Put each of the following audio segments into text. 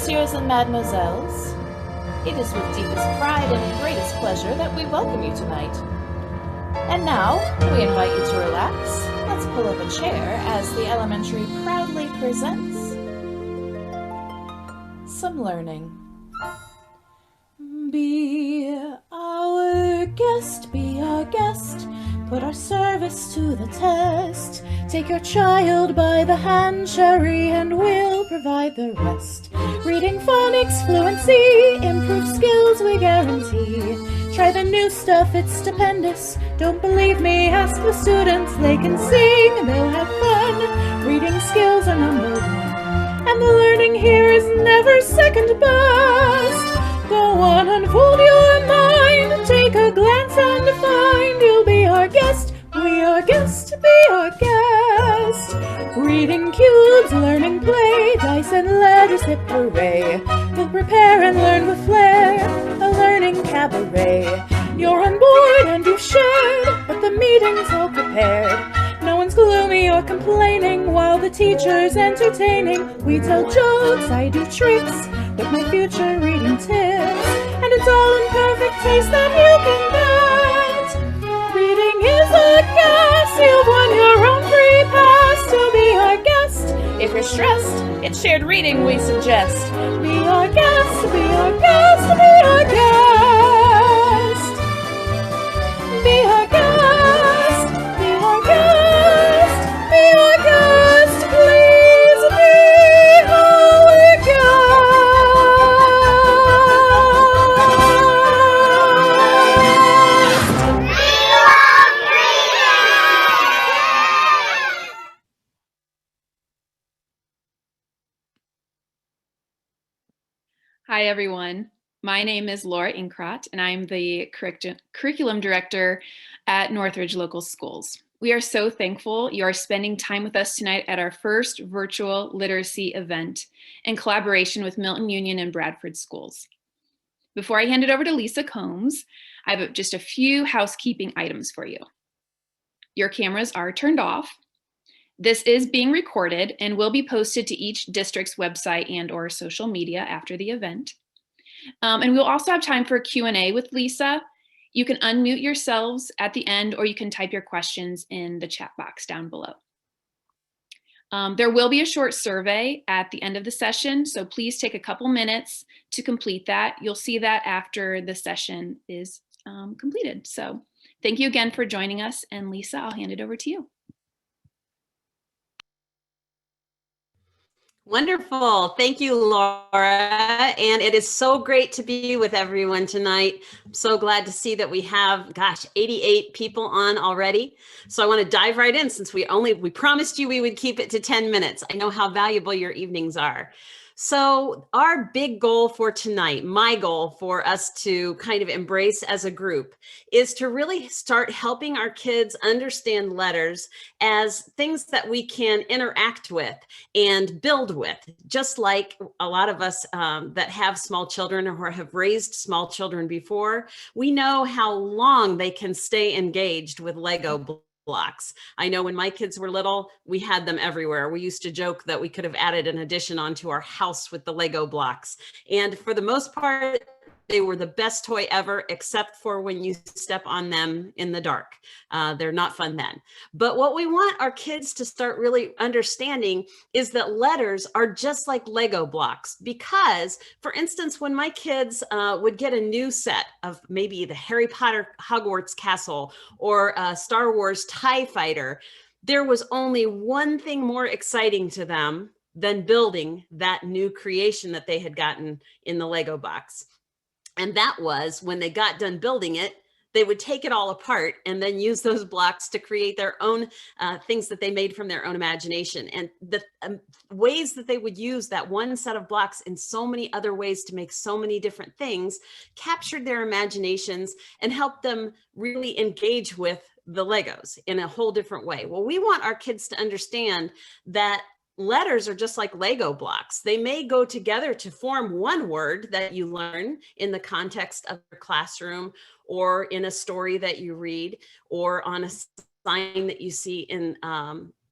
messieurs and mademoiselles. It is with deepest pride and greatest pleasure that we welcome you tonight. And now, we invite you to relax. Let's pull up a chair as the elementary proudly presents some learning. Be our guest, be our guest. Put our service to the test. Take your child by the hand, Sherry, and we'll provide the rest. Reading, phonics, fluency, improve skills we guarantee. Try the new stuff, it's stupendous. Don't believe me, ask the students. They can sing, they'll have fun. Reading skills are number one, and the learning here is never second best. Go on, unfold your mind. Take a glance and find you'll be our guest. Be our guest, be our guest. Reading cubes, learning play, dice and letters, hip hooray. We'll prepare and learn with flair, a learning cabaret. You're on board and you should, but the meeting's all prepared. No one's gloomy or complaining while the teacher's entertaining. We tell jokes, I do tricks with my future reading tips, and it's all in perfect taste that you can bet. Reading is a gas, you've won your own free pass to be our guest. If you're stressed, it's shared reading we suggest. Be our guest, be our guest, be our guest. Be our guest, be our guest, be our guest, please be our guest. Hi, everyone. My name is Laura Inkrot, and I'm the curriculum director at Northridge Local Schools. We are so thankful you are spending time with us tonight at our first virtual literacy event in collaboration with Milton-Union and Bradford Schools. Before I hand it over to Lisa Combs, I have just a few housekeeping items for you. Your cameras are turned off. This is being recorded and will be posted to each district's website and or social media after the event. And we'll also have time for a Q&A with Lisa. You can unmute yourselves at the end, or you can type your questions in the chat box down below. There will be a short survey at the end of the session, so please take a couple minutes to complete that. You'll see that after the session is completed. So thank you again for joining us, and Lisa, I'll hand it over to you. Wonderful. Thank you, Laura. And it is so great to be with everyone tonight. I'm so glad to see that we have, 88 people on already. So I want to dive right in since we promised you we would keep it to 10 minutes. I know how valuable your evenings are. So our big goal for tonight, my goal for us to kind of embrace as a group, is to really start helping our kids understand letters as things that we can interact with and build with, just like a lot of us that have small children or have raised small children before. We know how long they can stay engaged with Lego blocks. I know when my kids were little, we had them everywhere. We used to joke that we could have added an addition onto our house with the Lego blocks. And for the most part, they were the best toy ever, except for when you step on them in the dark. They're not fun then. But what we want our kids to start really understanding is that letters are just like Lego blocks. Because, for instance, when my kids would get a new set of maybe the Harry Potter Hogwarts Castle or Star Wars TIE Fighter, there was only one thing more exciting to them than building that new creation that they had gotten in the Lego box. And that was when they got done building it, they would take it all apart and then use those blocks to create their own things that they made from their own imagination. And the ways that they would use that one set of blocks in so many other ways to make so many different things captured their imaginations and helped them really engage with the Legos in a whole different way. Well, we want our kids to understand that letters are just like Lego blocks. They may go together to form one word that you learn in the context of your classroom or in a story that you read or on a sign that you see in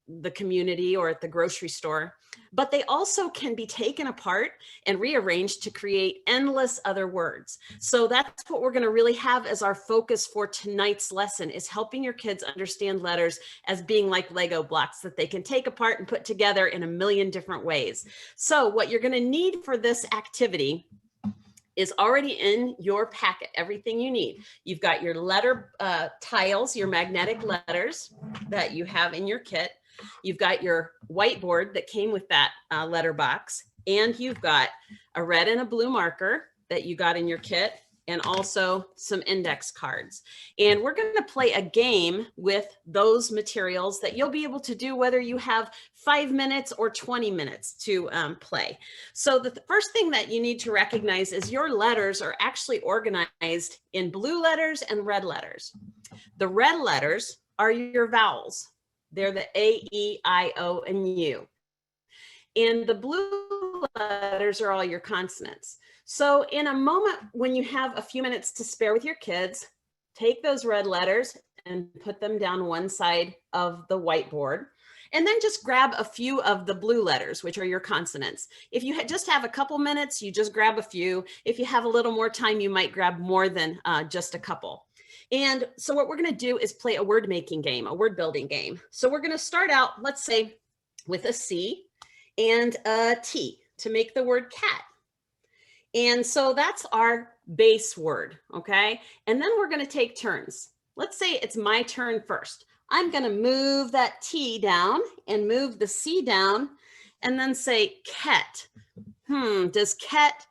the community or at the grocery store, but they also can be taken apart and rearranged to create endless other words. So that's what we're going to really have as our focus for tonight's lesson, is helping your kids understand letters as being like Lego blocks that they can take apart and put together in a million different ways. So what you're going to need for this activity is already in your packet, everything you need. You've got your letter tiles, your magnetic letters that you have in your kit. You've got your whiteboard that came with that letter box, and you've got a red and a blue marker that you got in your kit, and also some index cards. And we're going to play a game with those materials that you'll be able to do whether you have 5 minutes or 20 minutes to play. So the first thing that you need to recognize is your letters are actually organized in blue letters and red letters. The red letters are your vowels. They're the A, E, I, O, and U. And the blue letters are all your consonants. So in a moment, when you have a few minutes to spare with your kids, take those red letters and put them down one side of the whiteboard. And then just grab a few of the blue letters, which are your consonants. If you just have a couple minutes, you just grab a few. If you have a little more time, you might grab more than just a couple. And so what we're going to do is play a word making game, a word building game. So we're going to start out, let's say, with a C and a T to make the word cat. And so that's our base word, okay? And then we're going to take turns. Let's say it's my turn first. I'm going to move that T down and move the C down and then say ket. Does ket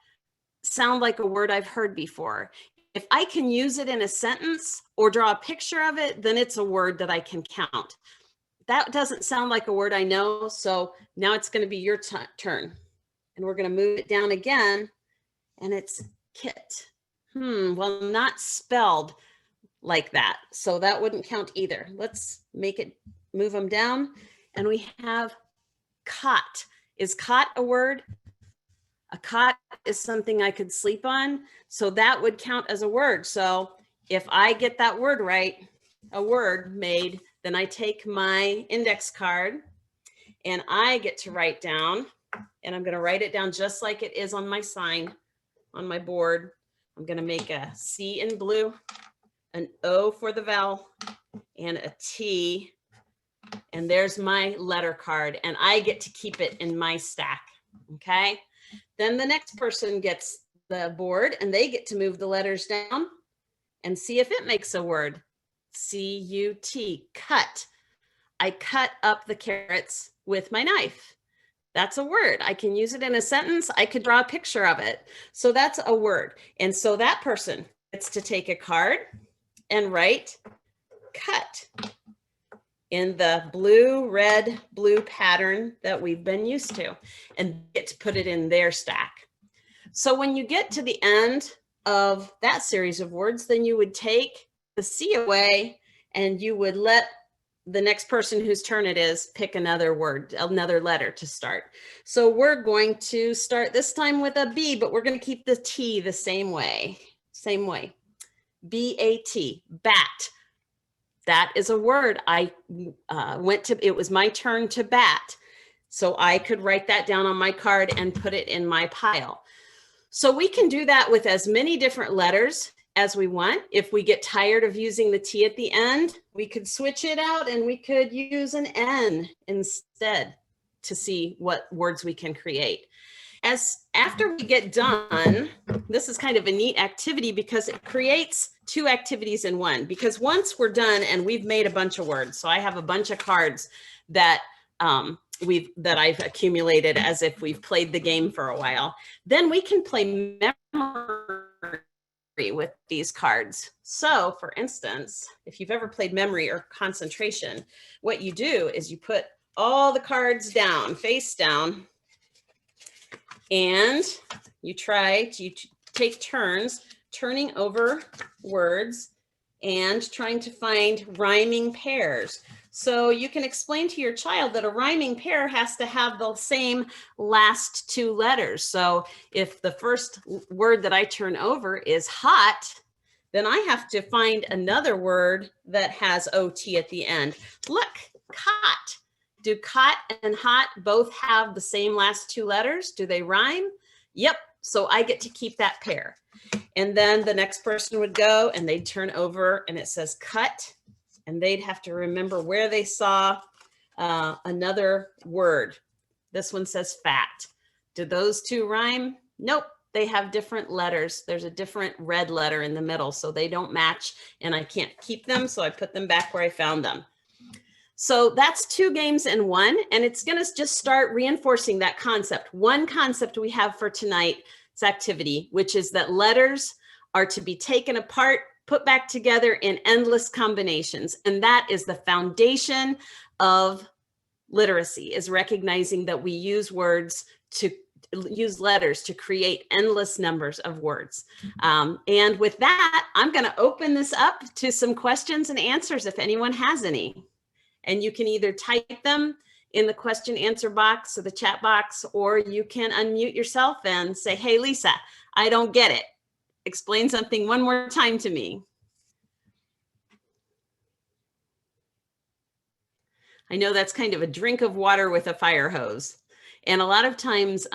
sound like a word I've heard before? If I can use it in a sentence or draw a picture of it, then it's a word that I can count. That doesn't sound like a word I know, so now it's going to be your turn. And we're going to move it down again, and it's kit. Well, not spelled like that, so that wouldn't count either. Let's make it, move them down, and we have cot. Is cot a word? A cot is something I could sleep on, so that would count as a word. So if I get that word right, a word made, then I take my index card and I get to write down, and I'm going to write it down just like it is on my sign on my board. I'm going to make a C in blue, an O for the vowel, and a T. And there's my letter card, and I get to keep it in my stack. Okay. Then the next person gets the board and they get to move the letters down and see if it makes a word. C-U-T, cut. I cut up the carrots with my knife. That's a word. I can use it in a sentence. I could draw a picture of it. So that's a word. And so that person gets to take a card and write cut in the blue, red, blue pattern that we've been used to, and get to put it in their stack. So when you get to the end of that series of words, then you would take the C away and you would let the next person whose turn it is pick another word, another letter to start. So we're going to start this time with a B, but we're going to keep the T the same way. B-A-T, bat. That is a word. I it was my turn to bat. So I could write that down on my card and put it in my pile. So we can do that with as many different letters as we want. If we get tired of using the T at the end, we could switch it out and we could use an N instead to see what words we can create. After we get done, this is kind of a neat activity because it creates two activities in one. Because once we're done and we've made a bunch of words, so I have a bunch of cards that I've accumulated as if we've played the game for a while, then we can play memory with these cards. So for instance, if you've ever played memory or concentration, what you do is you put all the cards down, face down, and you take turns turning over words and trying to find rhyming pairs. So you can explain to your child that a rhyming pair has to have the same last two letters. So if the first word that I turn over is hot, then I have to find another word that has OT at the end. Look, cot. Do cot and hot both have the same last two letters? Do they rhyme? Yep. So I get to keep that pair. And then the next person would go and they'd turn over and it says cut. And they'd have to remember where they saw another word. This one says fat. Do those two rhyme? Nope. They have different letters. There's a different red letter in the middle, so they don't match and I can't keep them. So I put them back where I found them. So that's 2 games in one, and it's going to just start reinforcing that concept. One concept we have for tonight's activity, which is that letters are to be taken apart, put back together in endless combinations. And that is the foundation of literacy, is recognizing that we use letters to create endless numbers of words. And with that, I'm going to open this up to some questions and answers if anyone has any. And you can either type them in the question answer box or the chat box, or you can unmute yourself and say, hey, Lisa, I don't get it. Explain something one more time to me. I know that's kind of a drink of water with a fire hose. And a lot of times,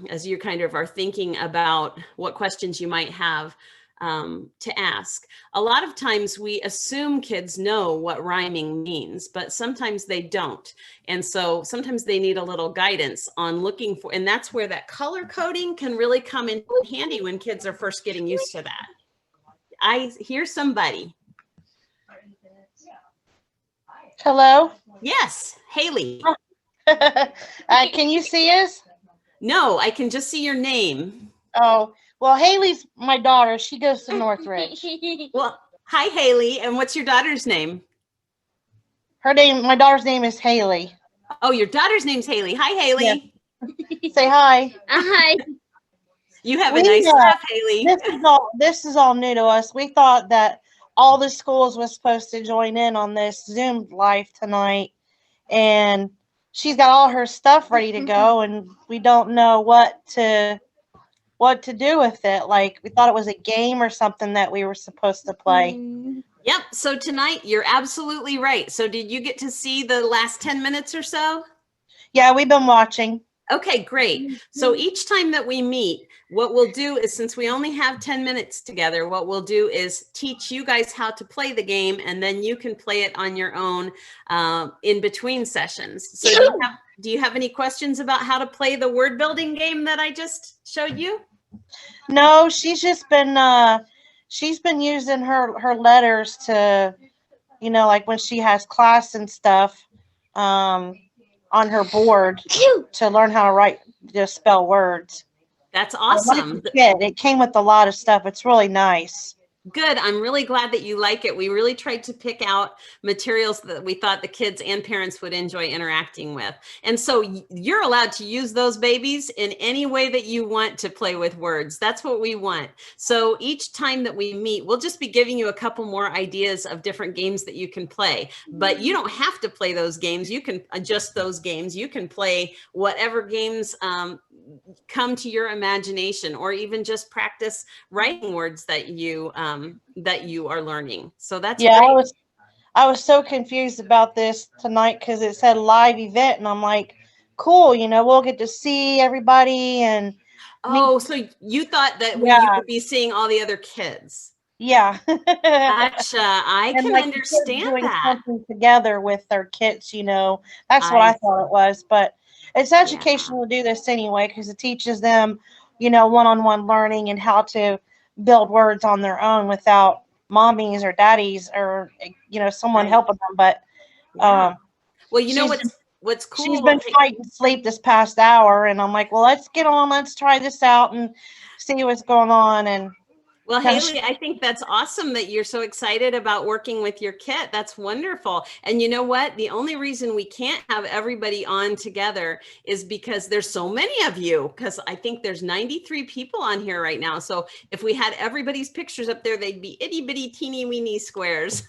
as you kind of are thinking about what questions you might have to ask, a lot of times we assume kids know what rhyming means, but sometimes they don't. And so sometimes they need a little guidance on looking for, and that's where that color coding can really come in handy when kids are first getting used to that. I hear somebody. Hello? Yes, Haley. Can you see us? No, I can just see your name. Oh, well, Haley's my daughter. She goes to Northridge. Well, hi, Haley. And what's your daughter's name? My daughter's name is Haley. Oh, your daughter's name's Haley. Hi, Haley. Yeah. Say hi. Hi. You have a nice laugh, Haley. This is all new to us. We thought that all the schools was supposed to join in on this Zoom live tonight, and she's got all her stuff ready to go, and we don't know what to do with it. Like, we thought it was a game or something that we were supposed to play. Yep. So tonight, you're absolutely right. So did you get to see the last 10 minutes or so? Yeah, we've been watching. Okay, great. So each time that we meet, what we'll do is, since we only have 10 minutes together, what we'll do is teach you guys how to play the game, and then you can play it on your own in between sessions. So do you have any questions about how to play the word building game that I just showed you? No, she's been using her letters to, like when she has class and stuff, on her board to learn how to spell words. That's awesome. It came with a lot of stuff. It's really nice. Good. I'm really glad that you like it. We really tried to pick out materials that we thought the kids and parents would enjoy interacting with. And so you're allowed to use those babies in any way that you want to play with words. That's what we want. So each time that we meet, we'll just be giving you a couple more ideas of different games that you can play. But you don't have to play those games. You can adjust those games. You can play whatever games come to your imagination, or even just practice writing words that you are learning. So that's great. I was so confused about this tonight because it said live event, and I'm like, cool, we'll get to see everybody. And so you thought that you would be seeing all the other kids? Yeah. Gotcha. I can understand doing that. Something together with their kids, that's what I thought it was. But it's educational to do this anyway, because it teaches them, one-on-one learning and how to build words on their own without mommies or daddies or, someone helping them. But well, what's cool? She's been fighting sleep this past hour, and I'm like, well, let's get on. Let's try this out and see what's going on. And well, Haley, I think that's awesome that you're so excited about working with your kit. That's wonderful. And you know what? The only reason we can't have everybody on together is because there's so many of you, because I think there's 93 people on here right now. So if we had everybody's pictures up there, they'd be itty bitty teeny weeny squares.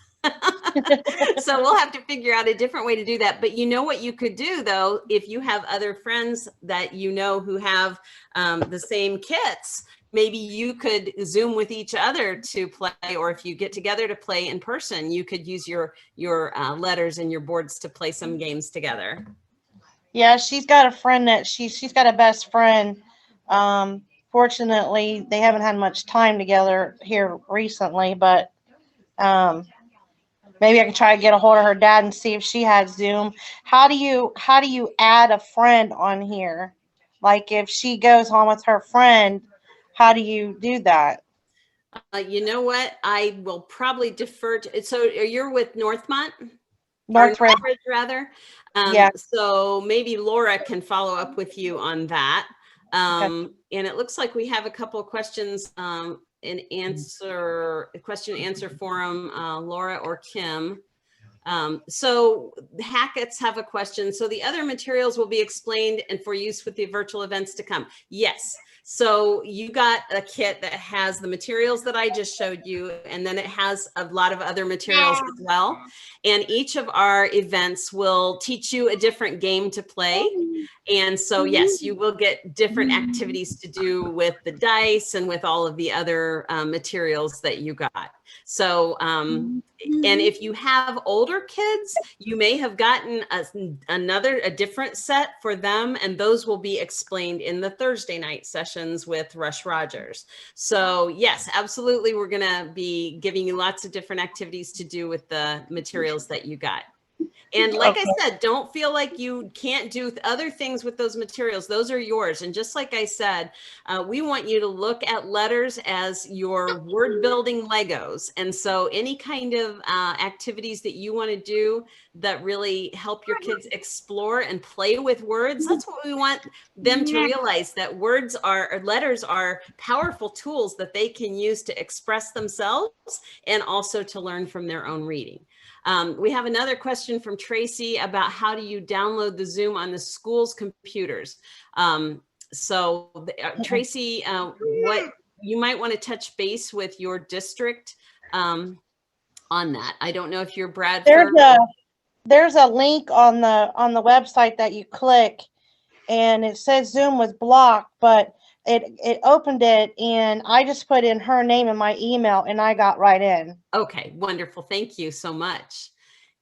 So we'll have to figure out a different way to do that. But you know what you could do, though, if you have other friends that who have the same kits, maybe you could Zoom with each other to play, or if you get together to play in person, you could use your letters and your boards to play some games together. Yeah, she's got a friend that she's got a best friend. Fortunately, they haven't had much time together here recently, but um, maybe I can try to get a hold of her dad and see if she has Zoom. How do you add a friend on here? Like if she goes home with her friend, how do you do that? You know what? I will probably defer to, so you're with Northmont? Or Northridge, Northridge rather. yeah. So maybe Laura can follow up with you on that. Okay. And it looks like we have a couple of questions in question and answer forum, Laura or Kim. So Hackett's have a question. So the other materials will be explained and for use with the virtual events to come. Yes. So you got a kit that has the materials that I just showed you, and then it has a lot of other materials as well. And each of our events will teach you a different game to play. And so, yes, you will get different activities to do with the dice and with all of the other materials that you got. So, and if you have older kids, you may have gotten a different set for them, and those will be explained in the Thursday night sessions with Rush Rogers. So yes, absolutely. We're going to be giving you lots of different activities to do with the materials that you got. And like I said, don't feel like you can't do other things with those materials. Those are yours. And just like I said, we want you to look at letters as your word building Legos. And so any kind of activities that you want to do that really help your kids explore and play with words, that's what we want them to realize, that letters are powerful tools that they can use to express themselves and also to learn from their own reading. We have another question from Tracy about how do you download the Zoom on the school's computers. Tracy, what you might want to touch base with your district on that. I don't know if you're Bradford. There's a link on the website that you click, and it says Zoom was blocked, but it opened it, and I just put in her name and my email, and I got right in. Okay, wonderful. Thank you so much.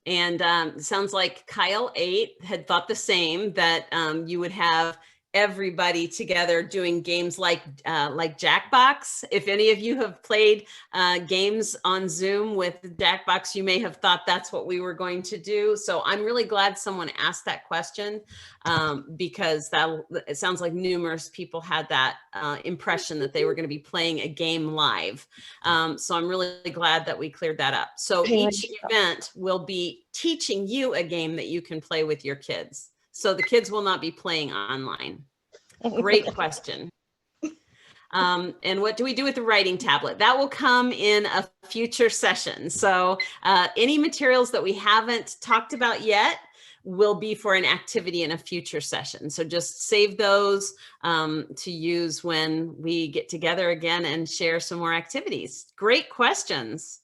And sounds like Kyle 8 had thought the same, that you would have everybody together doing games like Jackbox. If any of you have played games on Zoom with Jackbox, you may have thought that's what we were going to do. So I'm really glad someone asked that question, because it sounds like numerous people had that impression that they were going to be playing a game live. So I'm really glad that we cleared that up. So each event will be teaching you a game that you can play with your kids. So the kids will not be playing online. Great question. And what do we do with the writing tablet? That will come in a future session. So any materials that we haven't talked about yet will be for an activity in a future session. So just save those to use when we get together again and share some more activities. Great questions.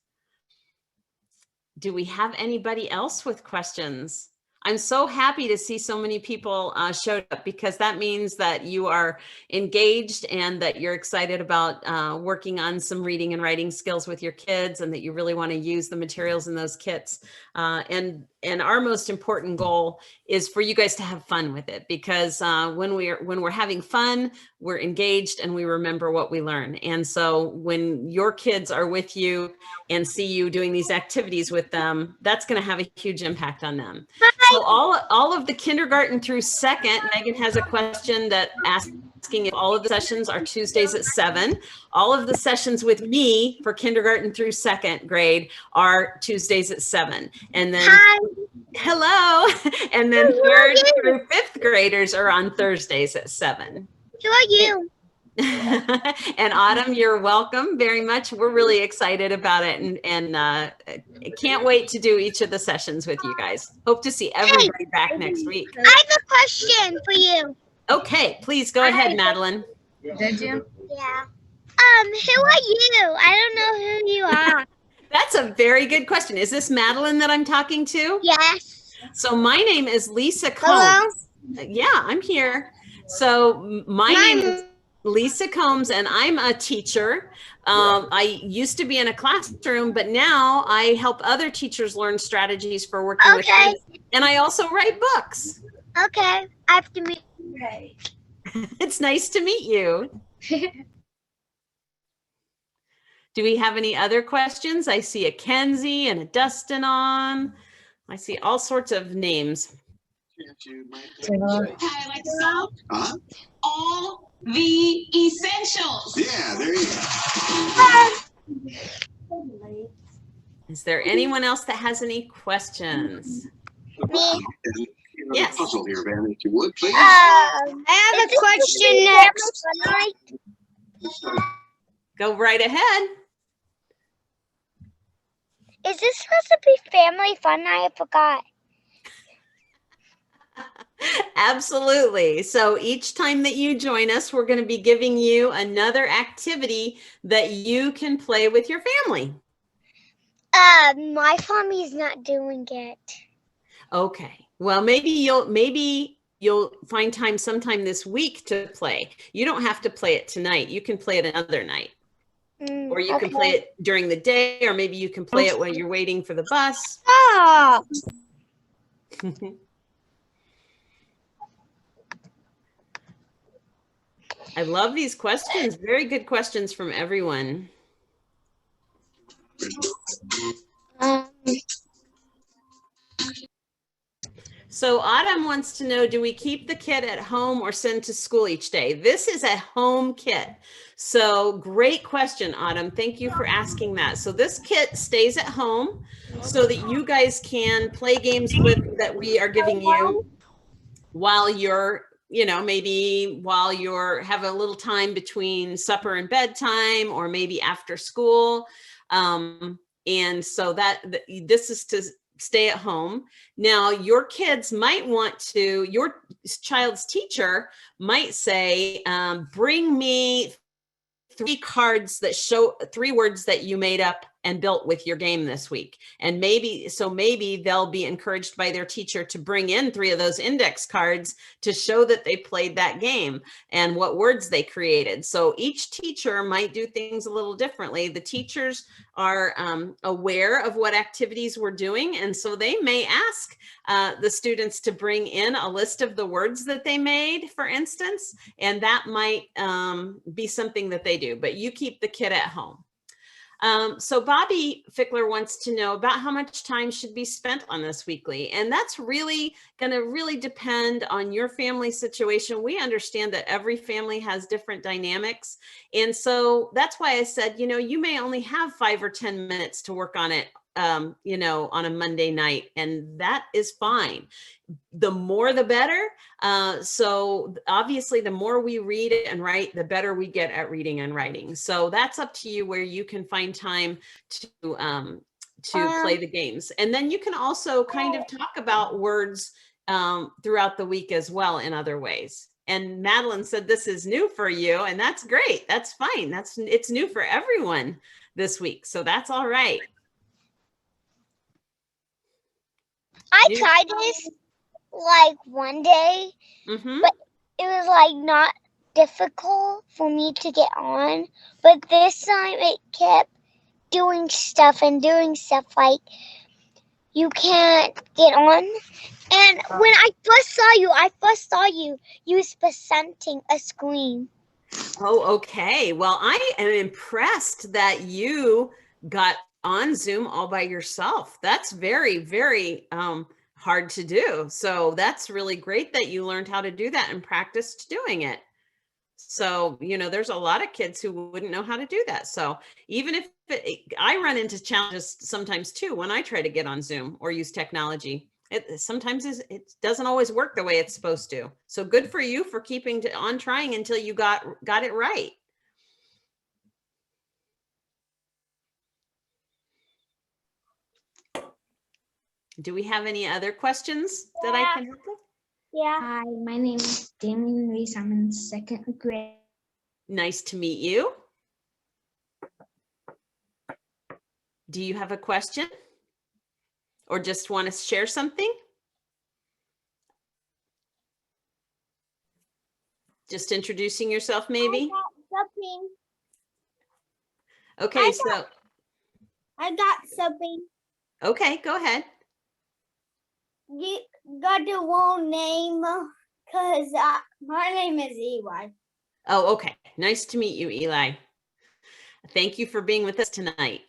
Do we have anybody else with questions? I'm so happy to see so many people showed up, because that means that you are engaged and that you're excited about working on some reading and writing skills with your kids, and that you really want to use the materials in those kits. And our most important goal is for you guys to have fun with it, because when we're having fun, we're engaged and we remember what we learn. And so when your kids are with you and see you doing these activities with them, that's going to have a huge impact on them. So all of the kindergarten through second, Megan has a question that asking if all of the sessions are Tuesdays at 7. All of the sessions with me for kindergarten through second grade are Tuesdays at 7. And then hello. And then third through fifth graders are on Thursdays at 7. Who are you? And Autumn, you're welcome very much. We're really excited about it, and can't wait to do each of the sessions with you guys. Hope to see everybody back next week. I have a question for you. Okay, please go ahead, Madeline. Did you? Yeah. Who are you? I don't know who you are. That's a very good question. Is this Madeline that I'm talking to? Yes. So my name is Lisa Combs. Hello? Yeah, I'm here. So my name is Lisa Combs, and I'm a teacher. I used to be in a classroom, but now I help other teachers learn strategies for working with kids. And I also write books. Okay, I have to meet. Okay. It's nice to meet you. Do we have any other questions? I see a Kenzie and a Dustin on. I see all sorts of names. Okay, I like the song. All the essentials. Yeah, there you go. Is there anyone else that has any questions? Me. Yes. Puzzle here, Ben, if you would, please. I have a question next. Go right ahead. Is this supposed to be family fun? I forgot. Absolutely. So each time that you join us, we're going to be giving you another activity that you can play with your family. My family's not doing it. Okay. Well, maybe you'll find time sometime this week to play. You don't have to play it tonight. You can play it another night. Or you can play it during the day, or maybe you can play it when you're waiting for the bus. Stop. I love these questions. Very good questions from everyone. So Autumn wants to know, do we keep the kit at home or send to school each day? This is a home kit. So great question, Autumn. Thank you for asking that. So this kit stays at home so that you guys can play games with that we are giving you while you're, maybe while you're have a little time between supper and bedtime, or maybe after school. And so this is to stay at home. Now, your kids might want to, your child's teacher might say, bring me 3 cards that show 3 words that you made up and built with your game this week. And maybe they'll be encouraged by their teacher to bring in 3 of those index cards to show that they played that game and what words they created. So each teacher might do things a little differently. The teachers are aware of what activities we're doing. And so they may ask the students to bring in a list of the words that they made, for instance, and that might be something that they do, but you keep the kit at home. So Bobby Fickler wants to know about how much time should be spent on this weekly. And that's really going to really depend on your family situation. We understand that every family has different dynamics. And so that's why I said, you may only have 5 or 10 minutes to work on it, on a Monday night, and that is fine. The more, the better. So obviously the more we read and write, the better we get at reading and writing. So that's up to you where you can find time to play the games. And then you can also kind of talk about words throughout the week as well in other ways. And Madeline said this is new for you, and that's great. That's fine. It's new for everyone this week. So that's all right. I tried this like one day, but it was like not difficult for me to get on. But this time it kept doing stuff like you can't get on. And when I first saw you, you was presenting a screen. Oh, okay. Well, I am impressed that you got on Zoom all by yourself. That's very, very hard to do. So that's really great that you learned how to do that and practiced doing it. So, there's a lot of kids who wouldn't know how to do that. So even if I run into challenges sometimes too, when I try to get on Zoom or use technology, sometimes it doesn't always work the way it's supposed to. So good for you for keeping on trying until you got it right. Do we have any other questions that I can help with? Yeah. Hi, my name is Damien Reese. I'm in 2nd grade. Nice to meet you. Do you have a question? Or just want to share something? Just introducing yourself, maybe? Something. Okay, I got something. Okay, go ahead. got the wrong name because my name is Eli. Oh, okay. Nice to meet you, Eli. Thank you for being with us tonight.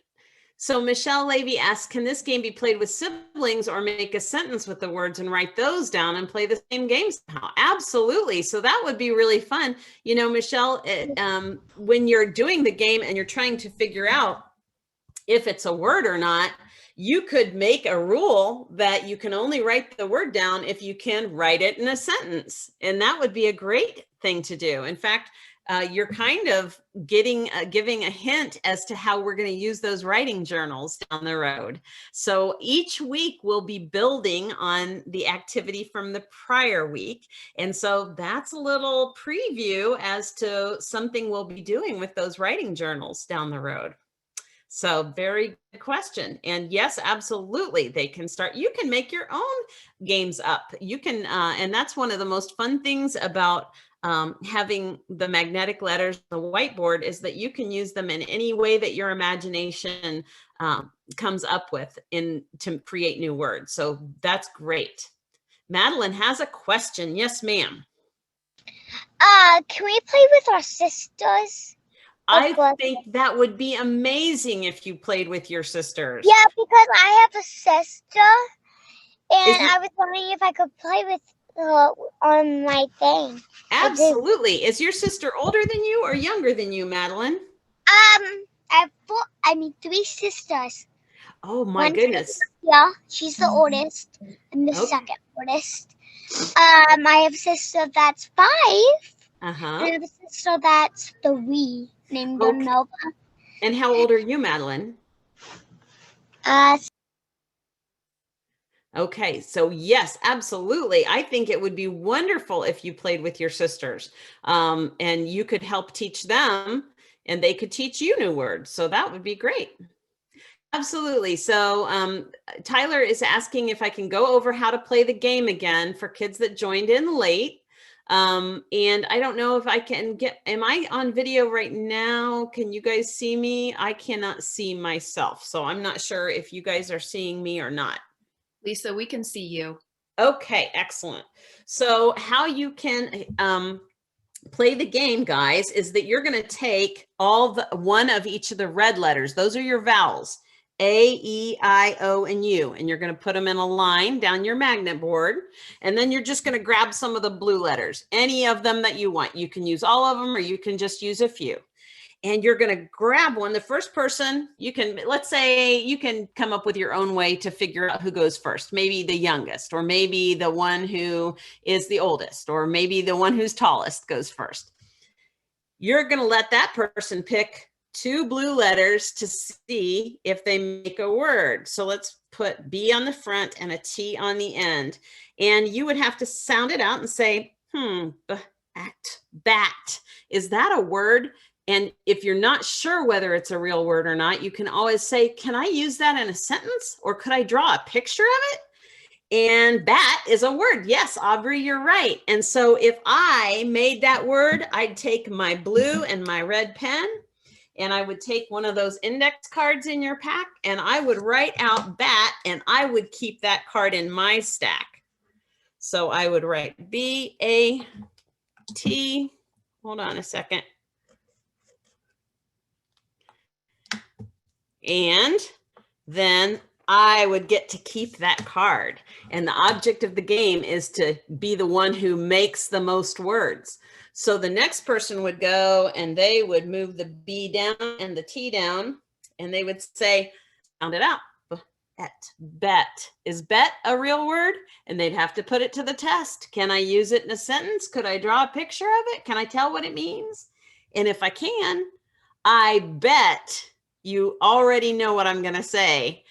So Michelle Levy asks, can this game be played with siblings or make a sentence with the words and write those down and play the same game somehow? Absolutely. So that would be really fun. You know, Michelle, when you're doing the game and you're trying to figure out if it's a word or not, you could make a rule that you can only write the word down if you can write it in a sentence. And that would be a great thing to do. In fact, you're kind of giving a hint as to how we're going to use those writing journals down the road. So each week we'll be building on the activity from the prior week. And so that's a little preview as to something we'll be doing with those writing journals down the road. So very good question. And yes, absolutely. They can start, you can make your own games up. You can, and that's one of the most fun things about having the magnetic letters, the whiteboard, is that you can use them in any way that your imagination comes up with to create new words. So that's great. Madeline has a question. Yes, ma'am. Can we play with our sisters? I think that would be amazing if you played with your sisters. Yeah, because I have a sister, and I was wondering if I could play with her on my thing. Absolutely. Is your sister older than you or younger than you, Madeline? I have 3 sisters. Oh my goodness. Yeah, she's the oldest and the second oldest. I have a sister that's 5. And I have a sister that's 3 named Nova. And how old are you, Madeline? Okay, so yes, absolutely. I think it would be wonderful if you played with your sisters, and you could help teach them and they could teach you new words. So that would be great. Absolutely. So Tyler is asking if I can go over how to play the game again for kids that joined in late. And I don't know if I can am I on video right now? Can you guys see me? I cannot see myself. So I'm not sure if you guys are seeing me or not. Lisa, we can see you. Okay, excellent. So how you can play the game, guys, is that you're going to take one of each of the red letters. Those are your vowels. A, E, I, O, and U. And you're going to put them in a line down your magnet board. And then you're just going to grab some of the blue letters, any of them that you want. You can use all of them or you can just use a few. And you're going to grab one. The first person, let's say you can come up with your own way to figure out who goes first. Maybe the youngest, or maybe the one who is the oldest, or maybe the one who's tallest goes first. You're going to let that person pick 2 blue letters to see if they make a word. So let's put B on the front and a T on the end. And you would have to sound it out and say, bat. Is that a word? And if you're not sure whether it's a real word or not, you can always say, can I use that in a sentence? Or could I draw a picture of it? And bat is a word. Yes, Aubrey, you're right. And so if I made that word, I'd take my blue and my red pen, and I would take one of those index cards in your pack, and I would write out bat, and I would keep that card in my stack. So I would write B-A-T. Hold on a second. And then I would get to keep that card. And the object of the game is to be the one who makes the most words. So the next person would go and they would move the B down and the T down, and they would say, sound it out. Bet. Is bet a real word? And they'd have to put it to the test. Can I use it in a sentence? Could I draw a picture of it? Can I tell what it means? And if I can, I bet you already know what I'm going to say.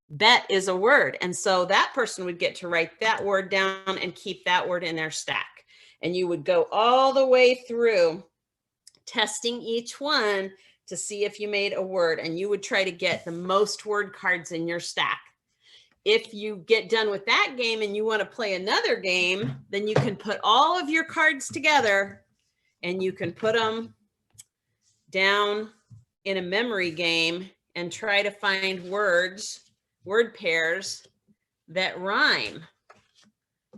Bet is a word. And so that person would get to write that word down and keep that word in their stack. And you would go all the way through testing each one to see if you made a word, and you would try to get the most word cards in your stack. If you get done with that game and you want to play another game, then you can put all of your cards together and you can put them down in a memory game and try to find word pairs that rhyme.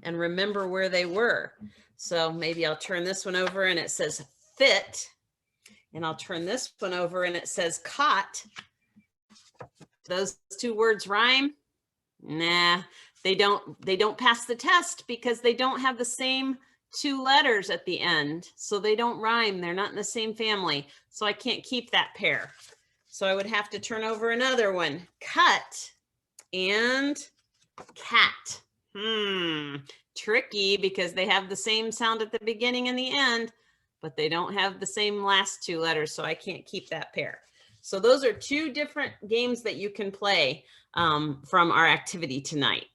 and remember where they were. So maybe I'll turn this one over and it says fit, and I'll turn this one over and it says caught. Those two words rhyme? Nah, they don't pass the test because they don't have the same two letters at the end. So they don't rhyme. They're not in the same family. So I can't keep that pair. So I would have to turn over another one. Cut and cat. Tricky because they have the same sound at the beginning and the end, but they don't have the same last two letters. So I can't keep that pair. So those are two different games that you can play from our activity tonight.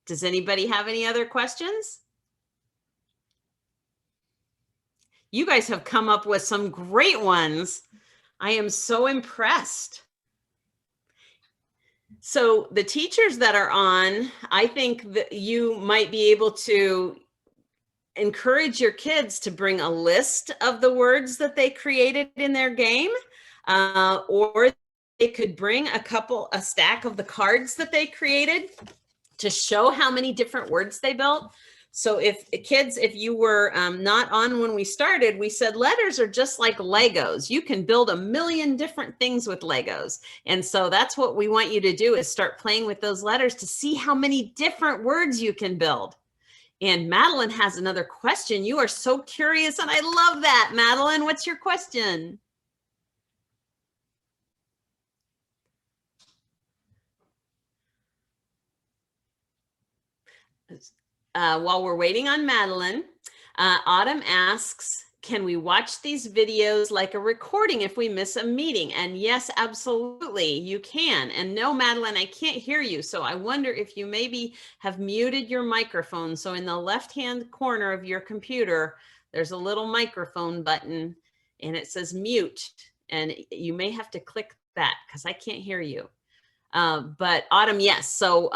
Does anybody have any other questions? You guys have come up with some great ones. I am so impressed. So the teachers that are on, I think that you might be able to encourage your kids to bring a list of the words that they created in their game, or they could bring a stack of the cards that they created to show how many different words they built. So if you were not on when we started, we said letters are just like Legos. You can build a million different things with Legos. And so that's what we want you to do, is start playing with those letters to see how many different words you can build. And Madeline has another question. You are so curious, and I love that. Madeline, what's your question? While we're waiting on Madeline, Autumn asks, can we watch these videos like a recording if we miss a meeting? And yes, absolutely, you can. And no, Madeline, I can't hear you. So I wonder if you maybe have muted your microphone. So in the left-hand corner of your computer, there's a little microphone button and it says mute. And you may have to click that because I can't hear you. But Autumn, yes. So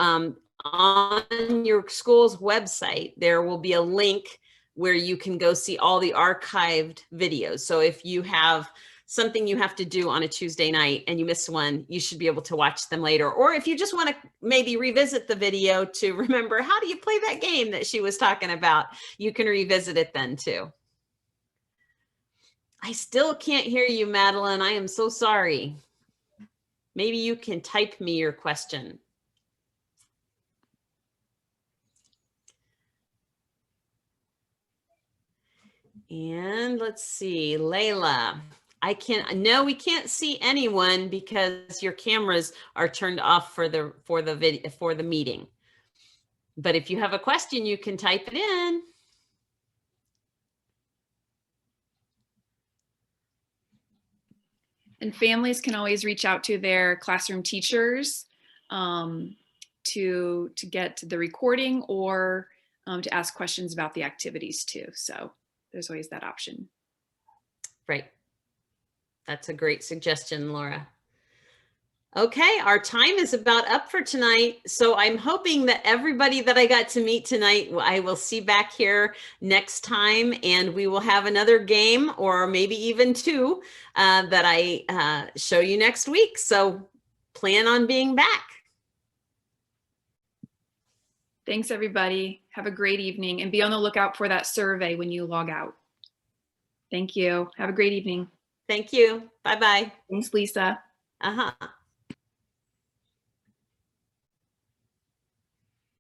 on your school's website, there will be a link where you can go see all the archived videos. So if you have something you have to do on a Tuesday night and you miss one, you should be able to watch them later. Or if you just want to maybe revisit the video to remember, how do you play that game that she was talking about? You can revisit it then too. I still can't hear you, Madeline. I am so sorry. Maybe you can type me your question. And let's see, Layla, no, we can't see anyone because your cameras are turned off for the meeting. But if you have a question, you can type it in. And families can always reach out to their classroom teachers to get the recording or to ask questions about the activities too. So there's always that option. Right. That's a great suggestion, Laura. Okay, our time is about up for tonight. So I'm hoping that everybody that I got to meet tonight, I will see back here next time, and we will have another game or maybe even two that I show you next week. So plan on being back. Thanks, everybody. Have a great evening, and be on the lookout for that survey when you log out. Thank you. Have a great evening. Thank you. Bye-bye. Thanks, Lisa. Uh-huh.